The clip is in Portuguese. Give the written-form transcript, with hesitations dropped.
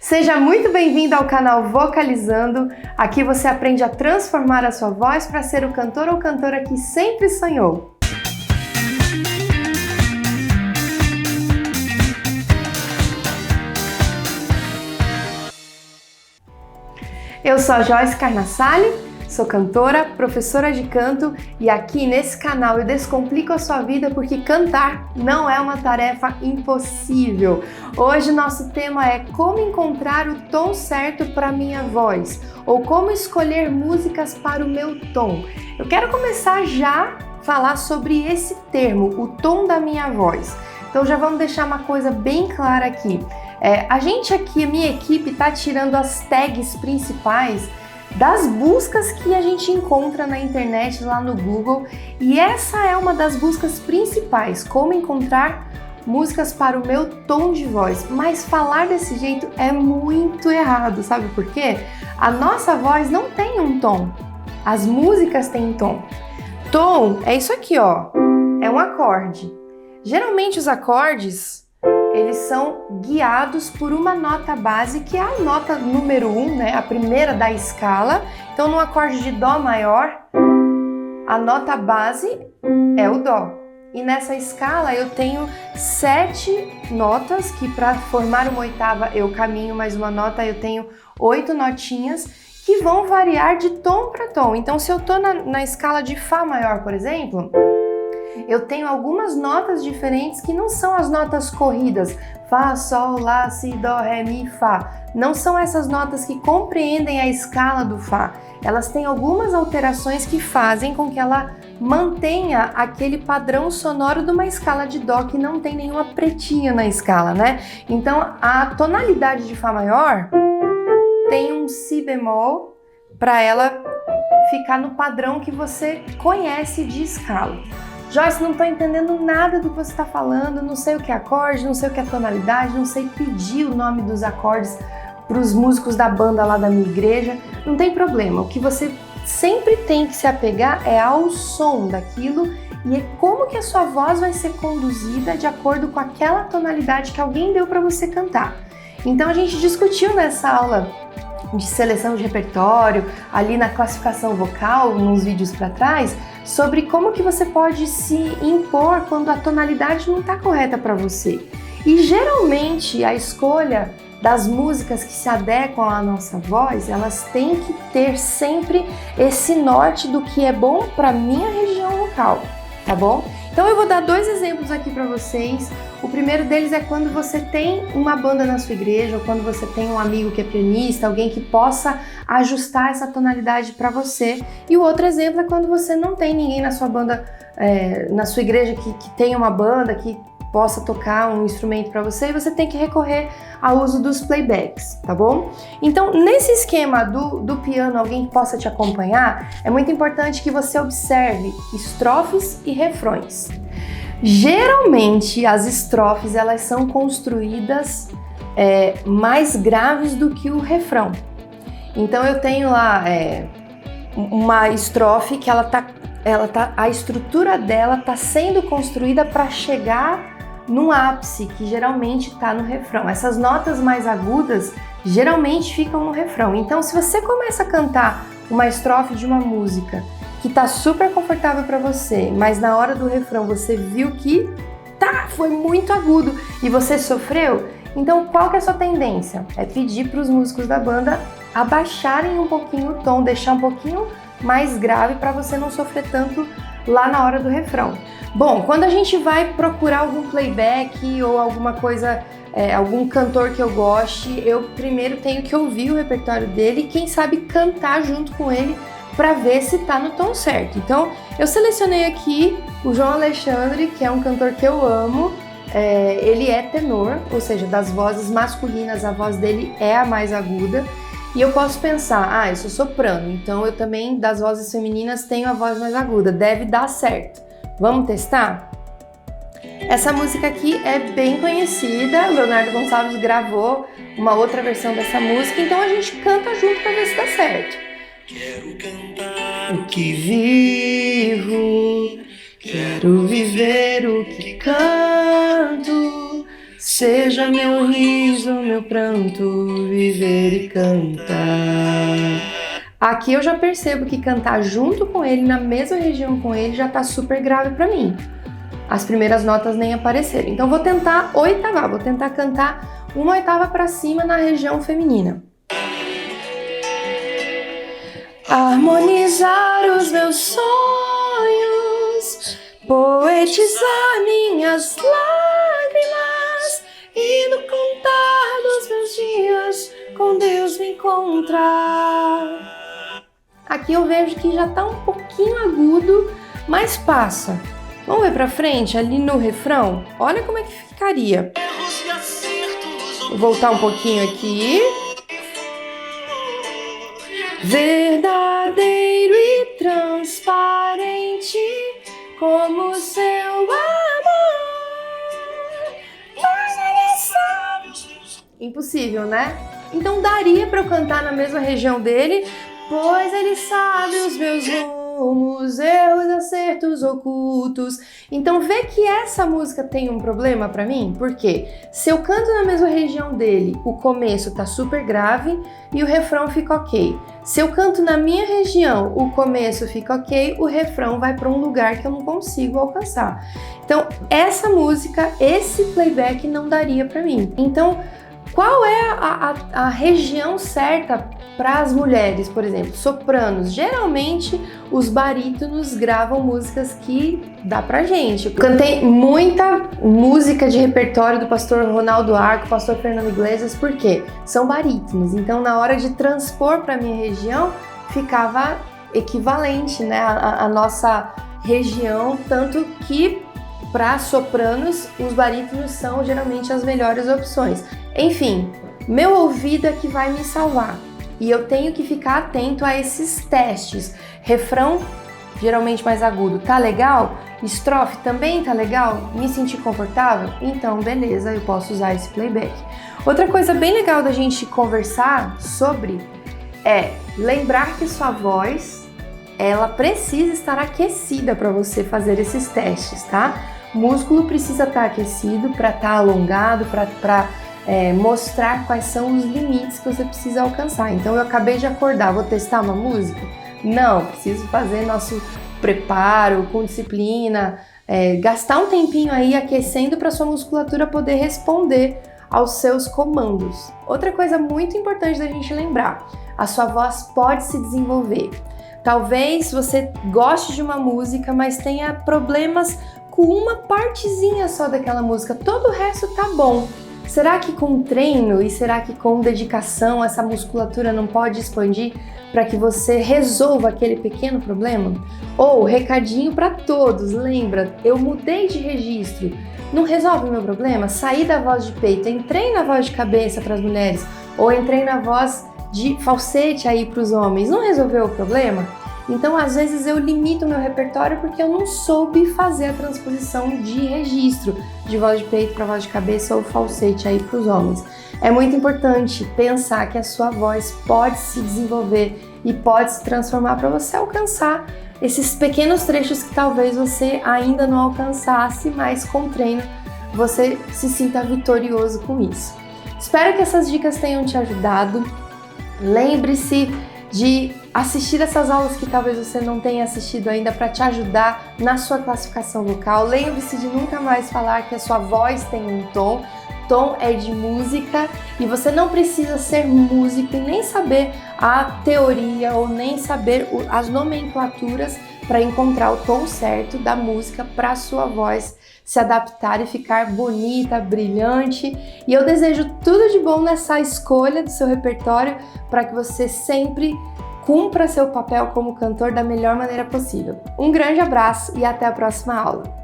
Seja muito bem-vindo ao canal Vocalizando. Aqui você aprende a transformar a sua voz para ser o cantor ou cantora que sempre sonhou. Eu sou a Joyce Carnassali. Sou cantora, professora de canto e aqui nesse canal eu descomplico a sua vida porque cantar não é uma tarefa impossível. Hoje nosso tema é como encontrar o tom certo para minha voz ou como escolher músicas para o meu tom. Eu quero começar já a falar sobre esse termo, o tom da minha voz. Então já vamos deixar uma coisa bem clara aqui. A minha equipe está tirando as tags principais das buscas que a gente encontra na internet lá no Google e essa é uma das buscas principais, como encontrar músicas para o meu tom de voz, mas falar desse jeito é muito errado, sabe por quê? A nossa voz não tem um tom, as músicas têm um tom. Tom é isso aqui, ó, é um acorde. Geralmente os acordes eles são guiados por uma nota base, que é a nota número 1, né? A primeira da escala. Então, no acorde de Dó maior, a nota base é o Dó. E nessa escala eu tenho 7 notas, que para formar uma oitava eu caminho mais uma nota, eu tenho 8 notinhas, que vão variar de tom para tom. Então, se eu estou na escala de Fá maior, por exemplo, eu tenho algumas notas diferentes que não são as notas corridas, Fá, Sol, Lá, Si, Dó, Ré, Mi, Fá. Não são essas notas que compreendem a escala do Fá. Elas têm algumas alterações que fazem com que ela mantenha aquele padrão sonoro de uma escala de Dó que não tem nenhuma pretinha na escala, né? Então, a tonalidade de Fá maior tem um Si bemol para ela ficar no padrão que você conhece de escala. Joyce, não estou entendendo nada do que você está falando, não sei o que é acorde, não sei o que é tonalidade, não sei pedir o nome dos acordes para os músicos da banda lá da minha igreja. Não tem problema, o que você sempre tem que se apegar é ao som daquilo e é como que a sua voz vai ser conduzida de acordo com aquela tonalidade que alguém deu para você cantar. Então a gente discutiu nessa aula de seleção de repertório, ali na classificação vocal, nos vídeos para trás, sobre como que você pode se impor quando a tonalidade não está correta para você. E geralmente a escolha das músicas que se adequam à nossa voz, elas têm que ter sempre esse norte do que é bom para minha região vocal, tá bom? Então eu vou dar 2 exemplos aqui para vocês. O primeiro deles é quando você tem uma banda na sua igreja ou quando você tem um amigo que é pianista, alguém que possa ajustar essa tonalidade para você. E o outro exemplo é quando você não tem ninguém na sua banda, na sua igreja que tenha uma banda, que possa tocar um instrumento para você e você tem que recorrer ao uso dos playbacks, tá bom? Então, nesse esquema do piano, alguém que possa te acompanhar, é muito importante que você observe estrofes e refrões. Geralmente, as estrofes, elas são construídas mais graves do que o refrão. Então, eu tenho lá uma estrofe que a estrutura dela está sendo construída para chegar num ápice, que geralmente está no refrão. Essas notas mais agudas geralmente ficam no refrão. Então, se você começa a cantar uma estrofe de uma música que está super confortável para você, mas na hora do refrão você viu que foi muito agudo e você sofreu, então qual que é a sua tendência? É pedir para os músicos da banda abaixarem um pouquinho o tom, deixar um pouquinho mais grave para você não sofrer tanto lá na hora do refrão. Bom, quando a gente vai procurar algum playback ou alguma coisa, algum cantor que eu goste, eu primeiro tenho que ouvir o repertório dele e quem sabe cantar junto com ele para ver se tá no tom certo. Então, eu selecionei aqui o João Alexandre, que é um cantor que eu amo. Ele é tenor, ou seja, das vozes masculinas, a voz dele é a mais aguda. E eu posso pensar, eu sou soprano, então eu também, das vozes femininas, tenho a voz mais aguda, deve dar certo. Vamos testar? Essa música aqui é bem conhecida, Leonardo Gonçalves gravou uma outra versão dessa música, então a gente canta junto para ver se dá certo. Quero cantar o que vivo, quero viver o que canto. Seja meu riso, meu pranto, viver e cantar. Aqui eu já percebo que cantar junto com ele, na mesma região com ele, já tá super grave pra mim. As primeiras notas nem apareceram. Então vou tentar oitavar, vou tentar cantar uma oitava pra cima na região feminina. Harmonizar os meus sonhos, poetizar minhas lágrimas e no contar dos meus dias com Deus me encontrar. Aqui eu vejo que já tá um pouquinho agudo, mas passa. Vamos ver pra frente, ali no refrão? Olha como é que ficaria. Vou voltar um pouquinho aqui. Verdadeiro e transparente como seu amor. Impossível, né? Então daria pra eu cantar na mesma região dele, pois ele sabe os meus rumos, erros, acertos ocultos. Então vê que essa música tem um problema pra mim, porque se eu canto na mesma região dele, o começo tá super grave e o refrão fica ok. Se eu canto na minha região, o começo fica ok, o refrão vai pra um lugar que eu não consigo alcançar. Então essa música, esse playback não daria pra mim. Então qual é a região certa para as mulheres, por exemplo, sopranos? Geralmente os barítonos gravam músicas que dá pra gente. Eu cantei muita música de repertório do pastor Ronaldo Arco, pastor Fernando Iglesias, porque são barítonos. Então na hora de transpor para minha região ficava equivalente, né, a nossa região, tanto que para sopranos os barítonos são geralmente as melhores opções. Enfim, meu ouvido é que vai me salvar e eu tenho que ficar atento a esses testes. Refrão, geralmente mais agudo, tá legal? Estrofe também tá legal? Me senti confortável? Então, beleza, eu posso usar esse playback. Outra coisa bem legal da gente conversar sobre é lembrar que sua voz, ela precisa estar aquecida para você fazer esses testes, tá? O músculo precisa estar aquecido para estar alongado, para mostrar quais são os limites que você precisa alcançar. Então eu acabei de acordar, vou testar uma música? Não, preciso fazer nosso preparo com disciplina, gastar um tempinho aí aquecendo para sua musculatura poder responder aos seus comandos. Outra coisa muito importante da gente lembrar, a sua voz pode se desenvolver. Talvez você goste de uma música, mas tenha problemas com uma partezinha só daquela música, todo o resto tá bom. Será que com treino e será que com dedicação essa musculatura não pode expandir para que você resolva aquele pequeno problema? Ou, recadinho para todos, lembra, eu mudei de registro, não resolve o meu problema? Saí da voz de peito, entrei na voz de cabeça para as mulheres, ou entrei na voz de falsete aí para os homens, não resolveu o problema? Então, às vezes eu limito o meu repertório porque eu não soube fazer a transposição de registro de voz de peito para voz de cabeça ou falsete aí para os homens. É muito importante pensar que a sua voz pode se desenvolver e pode se transformar para você alcançar esses pequenos trechos que talvez você ainda não alcançasse, mas com treino você se sinta vitorioso com isso. Espero que essas dicas tenham te ajudado. Lembre-se de assistir essas aulas que talvez você não tenha assistido ainda para te ajudar na sua classificação vocal. Lembre-se de nunca mais falar que a sua voz tem um tom. Tom é de música e você não precisa ser músico e nem saber a teoria ou nem saber as nomenclaturas para encontrar o tom certo da música para a sua voz se adaptar e ficar bonita, brilhante. E eu desejo tudo de bom nessa escolha do seu repertório para que você sempre cumpra seu papel como cantor da melhor maneira possível. Um grande abraço e até a próxima aula!